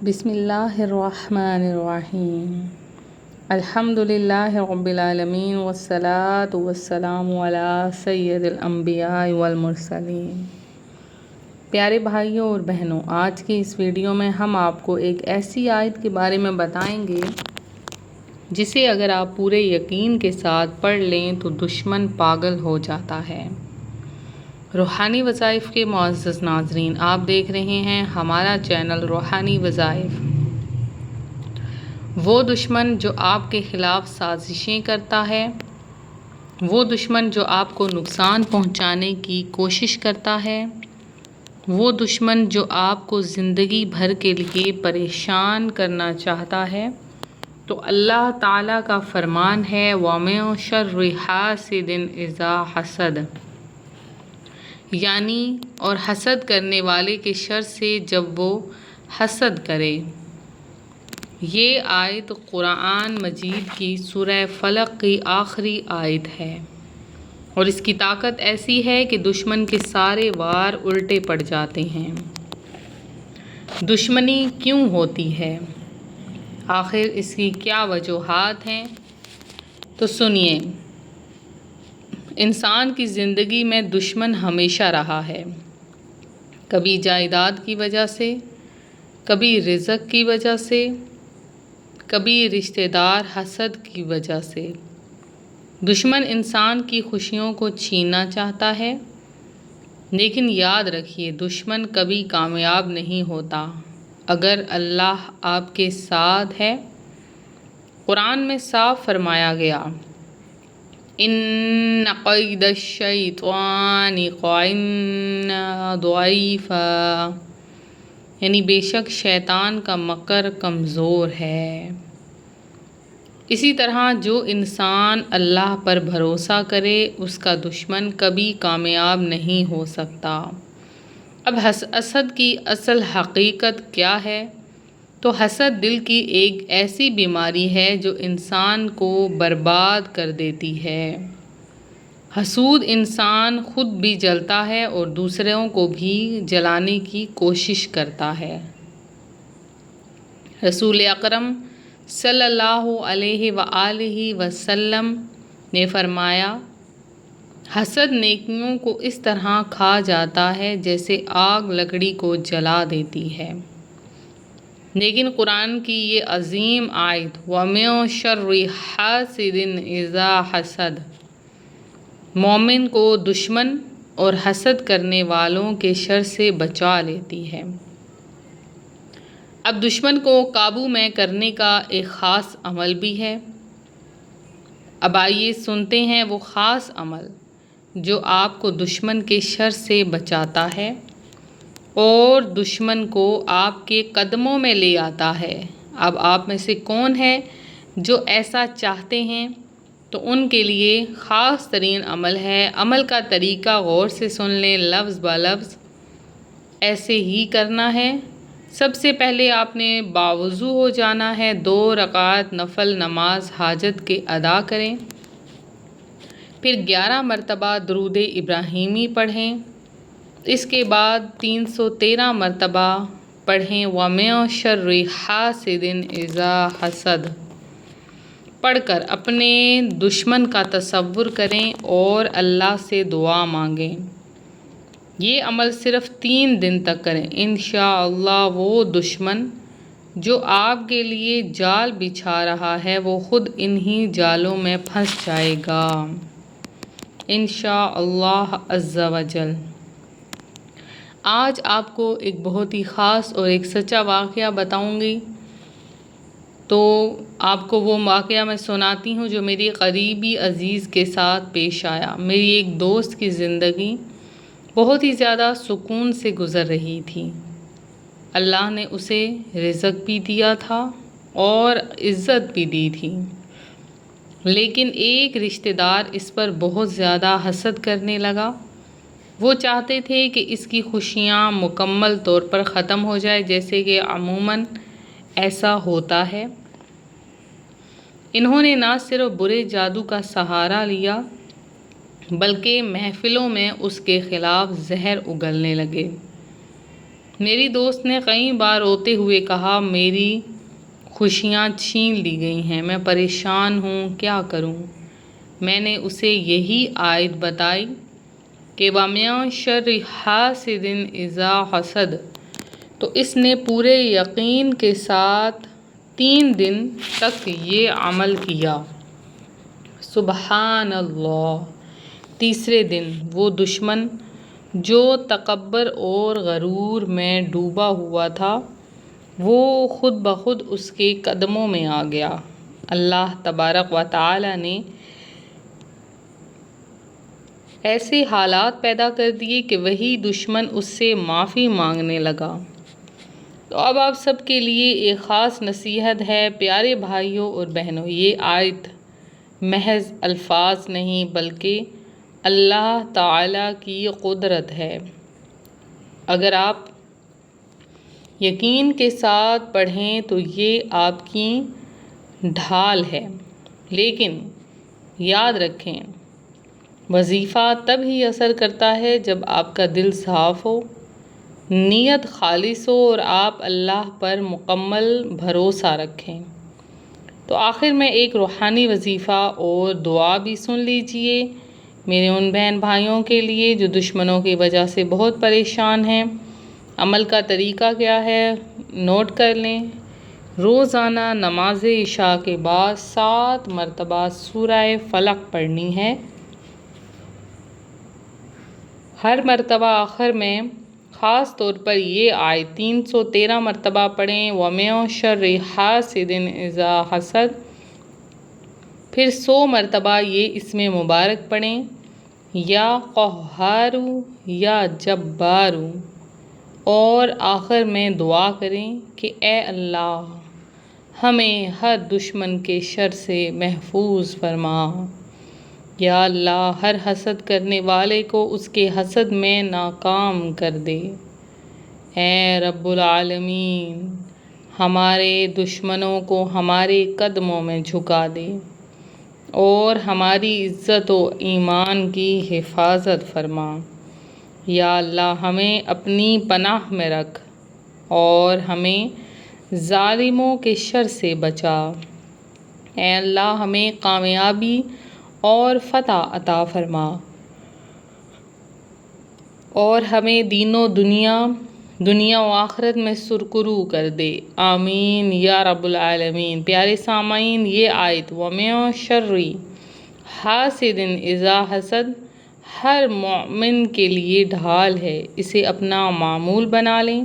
بسم اللہ الرحمن الرحیم الحمد للہ رب العالمین والصلاة والسلام علی سید الانبیاء والمرسلین۔ پیارے بھائیوں اور بہنوں، آج کی اس ویڈیو میں ہم آپ کو ایک ایسی آیت کے بارے میں بتائیں گے جسے اگر آپ پورے یقین کے ساتھ پڑھ لیں تو دشمن پاگل ہو جاتا ہے۔ روحانی وظائف کے معزز ناظرین، آپ دیکھ رہے ہیں ہمارا چینل روحانی وظائف۔ وہ دشمن جو آپ کے خلاف سازشیں کرتا ہے، وہ دشمن جو آپ کو نقصان پہنچانے کی کوشش کرتا ہے، وہ دشمن جو آپ کو زندگی بھر کے لیے پریشان کرنا چاہتا ہے، تو اللہ تعالیٰ کا فرمان ہے وَمِن شَرِّ حَاسِدٍ إِذَا حَسَدَ، یعنی اور حسد کرنے والے کے شر سے جب وہ حسد کرے۔ یہ آیت قرآن مجید کی سورہ فلق کی آخری آیت ہے، اور اس کی طاقت ایسی ہے کہ دشمن کے سارے وار الٹے پڑ جاتے ہیں۔ دشمنی کیوں ہوتی ہے؟ آخر اس کی کیا وجوہات ہیں؟ تو سنیے، انسان کی زندگی میں دشمن ہمیشہ رہا ہے، کبھی جائیداد کی وجہ سے، کبھی رزق کی وجہ سے، کبھی رشتہ دار حسد کی وجہ سے۔ دشمن انسان کی خوشیوں کو چھیننا چاہتا ہے، لیکن یاد رکھیے دشمن کبھی کامیاب نہیں ہوتا اگر اللہ آپ کے ساتھ ہے۔ قرآن میں صاف فرمایا گیا ان قید الشیطان کان ضعیفا، یعنی بے شک شیطان کا مکر کمزور ہے۔ اسی طرح جو انسان اللہ پر بھروسہ کرے اس کا دشمن کبھی کامیاب نہیں ہو سکتا۔ اب حسد کی اصل حقیقت کیا ہے؟ تو حسد دل کی ایک ایسی بیماری ہے جو انسان کو برباد کر دیتی ہے۔ حسود انسان خود بھی جلتا ہے اور دوسروں کو بھی جلانے کی کوشش کرتا ہے۔ رسول اکرم صلی اللہ علیہ وآلہ وسلم نے فرمایا، حسد نیکیوں کو اس طرح کھا جاتا ہے جیسے آگ لکڑی کو جلا دیتی ہے۔ لیکن قرآن کی یہ عظیم آیت وَمِن شَرِّ حَاسِدٍ إِذَا حَسَدَ، مومن کو دشمن اور حسد کرنے والوں کے شر سے بچا لیتی ہے۔ اب دشمن کو قابو میں کرنے کا ایک خاص عمل بھی ہے۔ اب آئیے سنتے ہیں وہ خاص عمل جو آپ کو دشمن کے شر سے بچاتا ہے اور دشمن کو آپ کے قدموں میں لے آتا ہے۔ اب آپ میں سے کون ہے جو ایسا چاہتے ہیں؟ تو ان کے لیے خاص ترین عمل ہے۔ عمل کا طریقہ غور سے سن لیں، لفظ با لفظ ایسے ہی کرنا ہے۔ سب سے پہلے آپ نے باوضو ہو جانا ہے، 2 رکعت نفل نماز حاجت کے ادا کریں، پھر 11 مرتبہ درود ابراہیمی پڑھیں، اس کے بعد 313 مرتبہ پڑھیں وَمِن شَرِّ حَاسِدٍ إِذَا حَسَدَ، پڑھ کر اپنے دشمن کا تصور کریں اور اللہ سے دعا مانگیں۔ یہ عمل صرف 3 دن تک کریں، انشاءاللہ وہ دشمن جو آپ کے لیے جال بچھا رہا ہے وہ خود انہی جالوں میں پھنس جائے گا انشاءاللہ عز و جل۔ آج آپ کو ایک بہت ہی خاص اور ایک سچا واقعہ بتاؤں گی، تو آپ کو وہ واقعہ میں سناتی ہوں جو میری قریبی عزیز کے ساتھ پیش آیا۔ میری ایک دوست کی زندگی بہت ہی زیادہ سکون سے گزر رہی تھی۔ اللہ نے اسے رزق بھی دیا تھا اور عزت بھی دی تھی، لیکن ایک رشتہ دار اس پر بہت زیادہ حسد کرنے لگا۔ وہ چاہتے تھے کہ اس کی خوشیاں مکمل طور پر ختم ہو جائے، جیسے کہ عموماً ایسا ہوتا ہے۔ انہوں نے نہ صرف برے جادو کا سہارا لیا بلکہ محفلوں میں اس کے خلاف زہر اگلنے لگے۔ میری دوست نے کئی بار روتے ہوئے کہا میری خوشیاں چھین لی گئی ہیں، میں پریشان ہوں، کیا کروں؟ میں نے اسے یہی آیت بتائی کہ وَمِن شَرِّ حَاسِدٍ إِذَا حَسَدَ، تو اس نے پورے یقین کے ساتھ 3 دن تک یہ عمل کیا۔ سبحان اللہ۔ تیسرے دن وہ دشمن جو تکبر اور غرور میں ڈوبا ہوا تھا وہ خود بخود اس کے قدموں میں آ گیا۔ اللہ تبارک و تعالی نے ایسے حالات پیدا کر دیے کہ وہی دشمن اس سے معافی مانگنے لگا۔ تو اب آپ سب کے لیے ایک خاص نصیحت ہے، پیارے بھائیوں اور بہنوں، یہ آیت محض الفاظ نہیں بلکہ اللہ تعالی کی قدرت ہے۔ اگر آپ یقین کے ساتھ پڑھیں تو یہ آپ کی ڈھال ہے، لیکن یاد رکھیں وظیفہ تب ہی اثر کرتا ہے جب آپ کا دل صاف ہو، نیت خالص ہو اور آپ اللہ پر مکمل بھروسہ رکھیں۔ تو آخر میں ایک روحانی وظیفہ اور دعا بھی سن لیجئے میرے ان بہن بھائیوں کے لیے جو دشمنوں کی وجہ سے بہت پریشان ہیں۔ عمل کا طریقہ کیا ہے نوٹ کر لیں۔ روزانہ نماز عشاء کے بعد 7 مرتبہ سورہ فلق پڑھنی ہے۔ ہر مرتبہ آخر میں خاص طور پر یہ آیت 313 مرتبہ پڑھیں، وَمِن شَرِّ حَاسِدٍ إِذَا حَسَدَ۔ پھر 100 مرتبہ یہ اسم مبارک پڑھیں، یا قہار یا جبار، اور آخر میں دعا کریں کہ اے اللہ ہمیں ہر دشمن کے شر سے محفوظ فرما۔ یا اللہ ہر حسد کرنے والے کو اس کے حسد میں ناکام کر دے۔ اے رب العالمین ہمارے دشمنوں کو ہمارے قدموں میں جھکا دے اور ہماری عزت و ایمان کی حفاظت فرما۔ یا اللہ ہمیں اپنی پناہ میں رکھ اور ہمیں ظالموں کے شر سے بچا۔ اے اللہ ہمیں کامیابی اور فتح عطا فرما اور ہمیں دین و دنیا و آخرت میں سرخرو کر دے، آمین یا رب العالمین۔ پیارے سامعین، یہ آیت وَمِن شَرِّ حَاسِدٍ إِذَا حَسَدَ ہر مومن کے لیے ڈھال ہے، اسے اپنا معمول بنا لیں،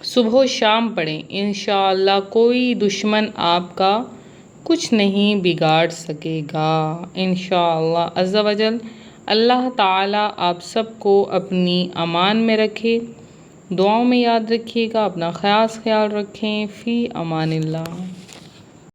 صبح و شام پڑھیں، انشاءاللہ کوئی دشمن آپ کا کچھ نہیں بگاڑ سکے گا، انشاءاللہ عز و جل۔ اللہ تعالیٰ آپ سب کو اپنی امان میں رکھے، دعاؤں میں یاد رکھیے گا، اپنا خیال رکھیں، فی امان اللہ۔